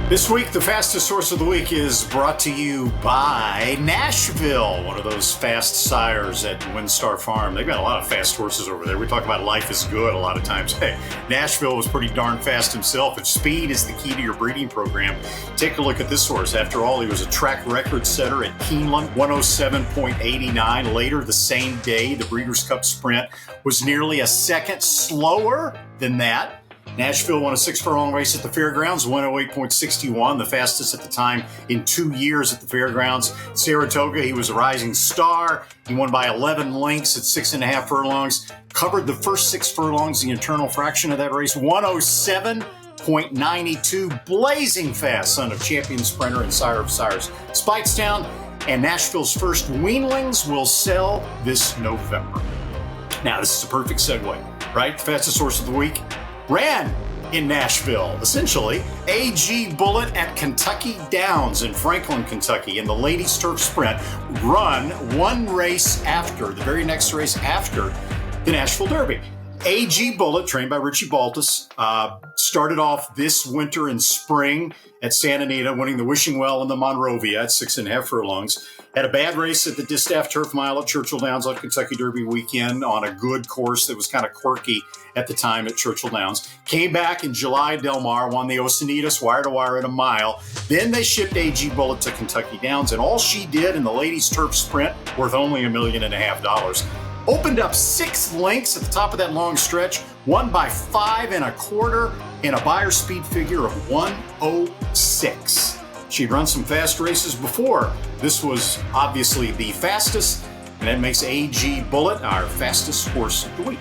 This week, the fastest horse of the week is brought to you by Nashville, one of those fast sires at Windstar Farm. They've got a lot of fast horses over there. We talk about life is good a lot of times. Hey, Nashville was pretty darn fast himself. If speed is the key to your breeding program, take a look at this horse. After all, he was a track record setter at Keeneland, 107.89. Later the same day, the Breeders' Cup Sprint was nearly a second slower than that. Nashville won a 6-furlong race at the fairgrounds, 108.61, the fastest at the time in 2 years at the fairgrounds. Saratoga, he was a rising star. He won by 11 lengths at 6.5 furlongs. Covered the first 6 furlongs, the internal fraction of that race, 107.92. Blazing fast, son of champion sprinter and sire of sires. Speightstown and Nashville's first weanlings will sell this November. Now, this is a perfect segue, right? The fastest horse of the week ran in Nashville, essentially. A.G. Bullet at Kentucky Downs in Franklin, Kentucky, in the Ladies Turf Sprint, run one race after, the very next race after the Nashville Derby. A.G. Bullet, trained by Richie Baltus, started off this winter and spring at Santa Anita, winning the Wishing Well and the Monrovia at 6.5 furlongs. Had a bad race at the Distaff Turf Mile at Churchill Downs on Kentucky Derby weekend on a good course that was kind of quirky at the time at Churchill Downs. Came back in July at Del Mar, won the Osanitas wire-to-wire at a mile. Then they shipped A.G. Bullet to Kentucky Downs, and all she did in the Ladies Turf Sprint, worth only $1.5 million, opened up 6 lengths at the top of that long stretch, won by 5.25 in a buyer speed figure of 106. She'd run some fast races before. This was obviously the fastest, and that makes A.G. Bullet our fastest horse of the week.